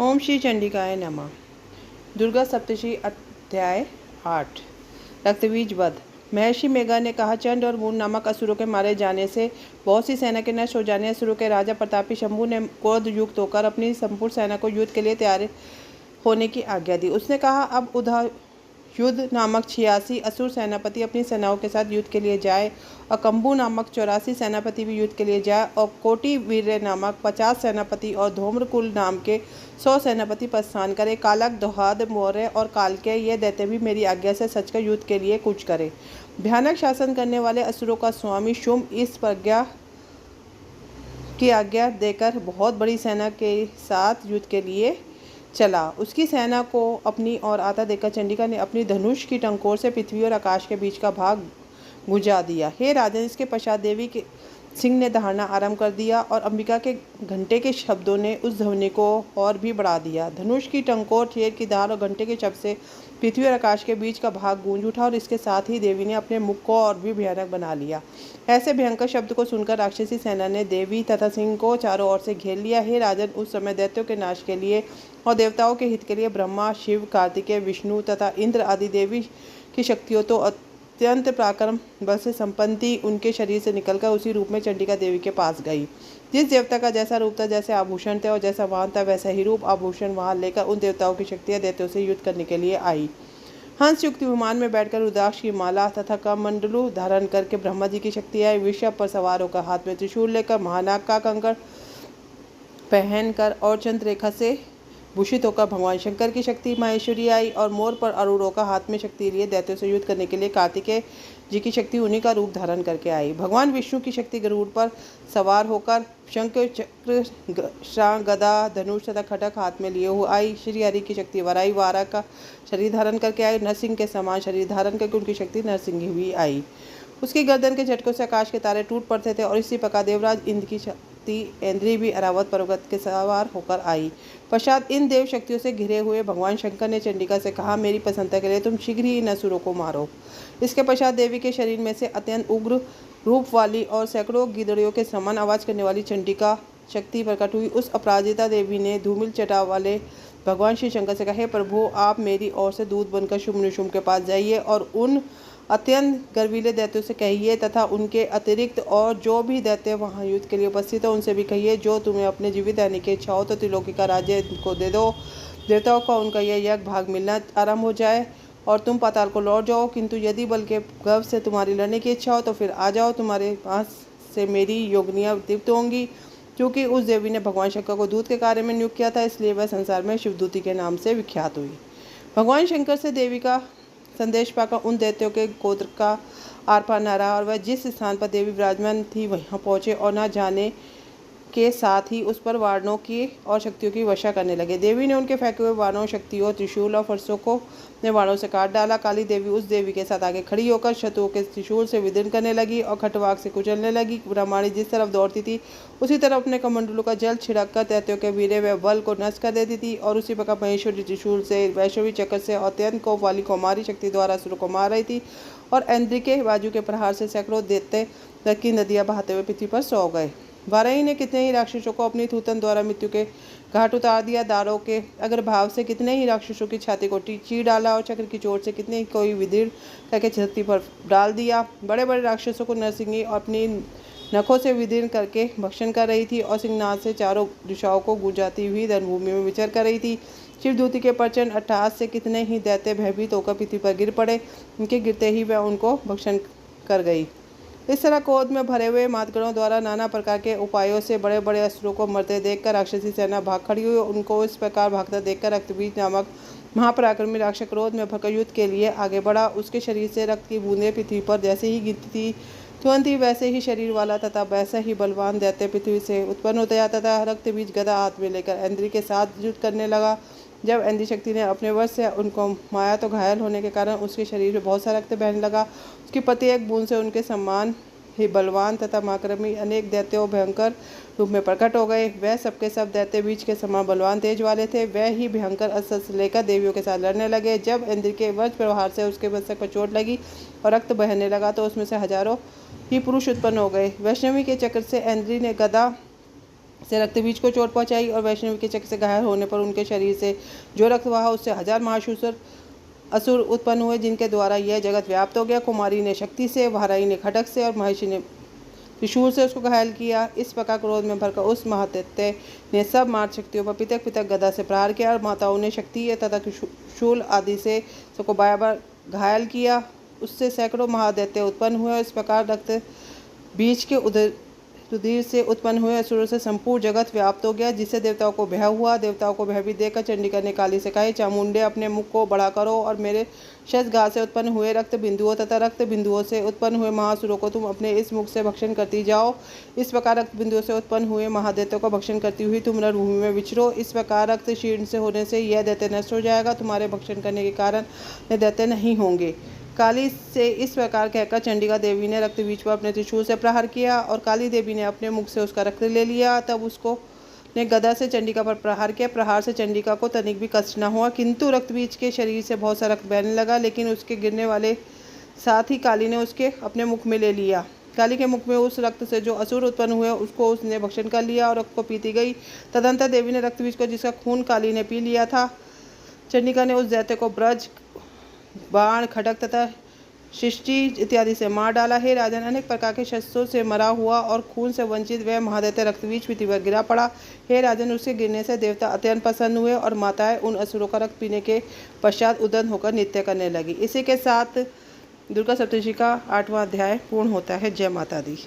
ओम श्री चंडिकाय नमः। दुर्गा सप्तशी अध्याय 8। रक्तबीज वध। महर्षि मेघा ने कहा, चंड और मून नामक असुरों के मारे जाने से बहुत सी सेना के नष्ट हो जाने असुरों के राजा प्रतापी शंभु ने क्रोध युक्त होकर अपनी संपूर्ण सेना को युद्ध के लिए तैयार होने की आज्ञा दी। उसने कहा, अब उधर युद्ध नामक 86 असुर सेनापति अपनी सेनाओं के साथ युद्ध के लिए जाए और कंबू नामक 84 सेनापति भी युद्ध के लिए जाए और कोटि वीर्य नामक 50 सेनापति और धूम्रकुल नाम के 100 सेनापति प्रस्थान करे। कालक, दोहाद, मौर्य और कालके ये दैत्य भी मेरी आज्ञा से सचकर युद्ध के लिए कूच करे। भयानक शासन करने वाले असुरों का स्वामी शुंभ इस प्रज्ञा की आज्ञा देकर बहुत बड़ी सेना के साथ युद्ध के लिए चला। उसकी सेना को अपनी ओर आता देखकर चंडिका ने अपनी धनुष की टंकोर से पृथ्वी और आकाश के बीच का भाग बुझा दिया। हे राजन, इसके पश्चात देवी के सिंह ने दहाड़ना आरंभ कर दिया और अंबिका के घंटे के शब्दों ने उस ध्वनि को और भी बढ़ा दिया। धनुष की टंकोर, शेर की धार और घंटे के शब्द से पृथ्वी और आकाश के बीच का भाग गूंज उठा और इसके साथ ही देवी ने अपने मुख को और भी भयानक बना लिया। ऐसे भयंकर शब्द को सुनकर राक्षसी सेना ने देवी तथा सिंह को चारों ओर से घेर लिया। हे राजन, उस समय दैत्यों के नाश के लिए और देवताओं के हित के लिए ब्रह्मा, शिव, कार्तिकेय, विष्णु तथा इंद्र आदि देवी की शक्तियों तो अत्यंत पराक्रम बल से संपन्न थी। उनके शरीर से निकलकर उसी रूप में चंडिका देवी के पास गई। जिस देवता का जैसा रूप था, जैसे आभूषण थे और जैसा वाहन था, वैसा ही रूप आभूषण वाहन लेकर उन देवताओं की शक्तियाँ दैत्यों से युद्ध करने के लिए आई। हंस युक्त विमान में बैठकर रुद्राक्ष की माला तथा कमंडलू धारण करके ब्रह्मा जी की शक्ति आई। वृषभ पर सवार होकर हाथ में त्रिशूल लेकर महानाग का कंकड़ पहनकर और चंद्ररेखा से भूषित होकर भगवान शंकर की शक्ति माहेश्वरी आई और मोर पर अरूढ़ होकर हाथ में शक्ति लिए दैत्यों से युद्ध करने के लिए कार्तिकेय जी की शक्ति उन्हीं का रूप धारण करके आई। भगवान विष्णु की शक्ति गरुड़ पर सवार होकर शंख, चक्र, शांग, गदा, धनुष तथा खड्ग हाथ में लिए हुए आई। श्री हरि की शक्ति वराई वारा का शरीर धारण करके आई। नरसिंह के समान शरीर धारण करके उनकी शक्ति नरसिंह भी आई। उसकी गर्दन के झटकों से आकाश के तारे टूट पड़ते थे और इसी प्रकार देवराज इंद्र की शक्ति इंद्री भी अरावत पर्वत के सवार होकर आई। पश्चात इन देव शक्तियों से घिरे हुए भगवान शंकर ने चंडिका से कहा, मेरी प्रसन्नता के लिए तुम शीघ्र ही इन असुरों को मारो। इसके पश्चात देवी के शरीर में से अत्यंत उग्र रूप वाली और सैकड़ों गिदड़ियों के समान आवाज करने वाली चंडिका शक्ति प्रकट हुई। उस अपराजिता देवी ने धूमिल चटा वाले भगवान श्री शंकर से कहा, हे प्रभु, आप मेरी ओर से दूत बनकर शुंभ निशुंभ के पास जाइए और उन अत्यंत गर्वीले दैत्यों से कहिए तथा उनके अतिरिक्त और जो भी दैत्य वहाँ युद्ध के लिए उपस्थित हो उनसे भी कहिए, जो तुम्हें अपने जीवित रहने की इच्छा हो तो त्रिलोकी का राज्य को दे दो। देवताओं का उनका यह यज्ञ भाग मिलना आरंभ हो जाए और तुम पाताल को लौट जाओ। किंतु यदि बल के गर्व से तुम्हारी लड़ने की इच्छा हो तो फिर आ जाओ, तुम्हारे पास से मेरी योगनियाँ दीप्त होंगी। क्योंकि उस देवी ने भगवान शंकर को दूत के कार्य में नियुक्त किया था, इसलिए वह संसार में शिवदूती के नाम से विख्यात हुई। भगवान शंकर से देवी का संदेश पाकर उन दैत्यों के गोत्र का आर पार न रहा और वह जिस स्थान पर देवी विराजमान थी वहाँ पहुँचे और न जाने के साथ ही उस पर वाणों की और शक्तियों की वर्षा करने लगे। देवी ने उनके फेंके हुए वाणों, शक्तियों, त्रिशूल और फरसों को ने वाणों से काट डाला। काली देवी उस देवी के साथ आगे खड़ी होकर शत्रुओं के त्रिशूल से विदीर्ण करने लगी और खटवाक से कुचलने लगी। ब्रह्माणी जिस तरफ दौड़ती थी उसी तरफ अपने कमंडलों का जल छिड़क कर दैत्यों के वीर्य व बल को नष्ट कर देती थी और उसी प्रकार महेश्वरी त्रिशूल से, वैष्णवी चक्र से और अत्यंत कोप वाली कौमारी शक्ति द्वारा असुरों को मार रही थी और इंद्र के बाजू के प्रहार से सैकड़ों दैत्य रक्त की नदियाँ बहाते हुए पृथ्वी पर सो गए। वाराही ने कितने ही राक्षसों को अपनी थूथन द्वारा मृत्यु के घाट उतार दिया। दारों के अग्रभाव से कितने ही राक्षसों की छाती को चीर डाला और चक्र की चोट से कितने ही कोई विदीर्ण करके छाती पर डाल दिया। बड़े बड़े राक्षसों को नरसिंही अपनी नखों से विदीर्ण करके भक्षण कर रही थी और सिंहनाद से चारों दिशाओं को गुंजाती हुई रणभूमि में विचर कर रही थी। शिवदूती के प्रचंड अट्टहास से कितने ही दैत्य भयभीत होकर पृथ्वी पर गिर पड़े। उनके गिरते ही वह उनको भक्षण कर गई। इस तरह क्रोध में भरे हुए मातगणों द्वारा नाना प्रकार के उपायों से बड़े बड़े असुरों को मरते देखकर राक्षसी सेना भाग खड़ी हुई। उनको इस प्रकार भागता देखकर रक्तबीज नामक महापराक्रमी राक्षस क्रोध में भरकर युद्ध के लिए आगे बढ़ा। उसके शरीर से रक्त की बूंदें पृथ्वी पर जैसे ही गिरती थी तुरंत ही वैसे ही शरीर वाला तथा वैसा ही बलवान दैत्य पृथ्वी से उत्पन्न होता जाता था। रक्तबीज गदा हाथ में लेकर इंद्र के साथ युद्ध करने लगा। जब इंद्र शक्ति ने अपने वश से उनको माया तो घायल होने के कारण उसके शरीर में बहुत सा रक्त बहने लगा। उसकी प्रत्येक बूंद से उनके सम्मान ही बलवान तथा महाक्रमी अनेक दैत्यों भयंकर रूप में प्रकट हो गए। वह सबके सब दैत्य बीच के समान बलवान तेज वाले थे। वह ही भयंकर अस्त्र लेकर देवियों के साथ लड़ने लगे। जब इंद्र के वज्र प्रहार से उसके मस्तक पर चोट लगी और रक्त बहने लगा तो उसमें से हजारों ही पुरुष उत्पन्न हो गए। वैष्णवी के चक्र से इंद्र ने गदा से रक्तबीज को चोट पहुंचाई और वैष्णवी के चक्र से घायल होने पर उनके शरीर से जो रक्त बहा उससे 1000 महाशूसुर असुर उत्पन्न हुए, जिनके द्वारा यह जगत व्याप्त हो गया। कुमारी ने शक्ति से, वाराही ने खड्ग से और महिषी ने त्रिशूल से उसको घायल किया। इस प्रकार क्रोध में भरकर उस महादैत्य ने सब मार्ग शक्तियों पर पितक पितक गदा से प्रहार किया और माताओं ने शक्ति तथा त्रिशूल आदि से सबको बार बार घायल किया। उससे सैकड़ों महादैत्य उत्पन्न हुए। इस प्रकार रक्त बीज के रुधिर से उत्पन्न हुए असुरों से संपूर्ण जगत व्याप्त हो गया, जिससे देवताओं को भय हुआ। देवताओं को भयभीत देखकर चंडिका ने काली से कहा, चामुंडे अपने मुख को बड़ा करो और मेरे शस्त्रघात से उत्पन्न हुए रक्त बिंदुओं तथा रक्त बिंदुओं से उत्पन्न हुए महासुरों को तुम अपने इस मुख से भक्षण करती जाओ। इस प्रकार रक्त बिंदुओं से उत्पन्न हुए महादैत्यों को भक्षण करती हुई तुम रणभूमि में विचरो। इस प्रकार रक्त क्षीण से होने से यह दैत्य नष्ट हो जाएगा। तुम्हारे भक्षण करने के कारण यह दैत्य नहीं होंगे। काली से इस प्रकार कहकर चंडिका देवी ने रक्तबीज पर अपने त्रिशूल से प्रहार किया और काली देवी ने अपने मुख से उसका रक्त ले लिया। तब उसको ने गदा से चंडिका पर प्रहार किया। प्रहार से चंडिका को तनिक भी कष्ट न हुआ, किंतु रक्तबीज के शरीर से बहुत सा रक्त बहने लगा, लेकिन उसके गिरने वाले साथ ही काली ने उसके अपने मुख में ले लिया। काली के मुख में उस रक्त से जो असुर उत्पन्न हुए उसको उसने भक्षण कर लिया और रक्त को पीती गई। तदंतर देवी ने रक्तबीज को, जिसका खून काली ने पी लिया था, चंडिका ने उस दैत्य को ब्रज, बाण, खड्ग तथा सृष्टि इत्यादि से मार डाला। हे राजन, अनेक प्रकार के शस्त्रों से मरा हुआ और खून से वंचित वह महादैत्य रक्तबीज पृथ्वी पर गिरा पड़ा। हे राजन, उसके गिरने से देवता अत्यंत प्रसन्न हुए और माताएं उन असुरों का रक्त पीने के पश्चात उद्दंड होकर नृत्य करने लगी। इसी के साथ दुर्गा सप्तशती का 8वां अध्याय पूर्ण होता है। जय माता दी।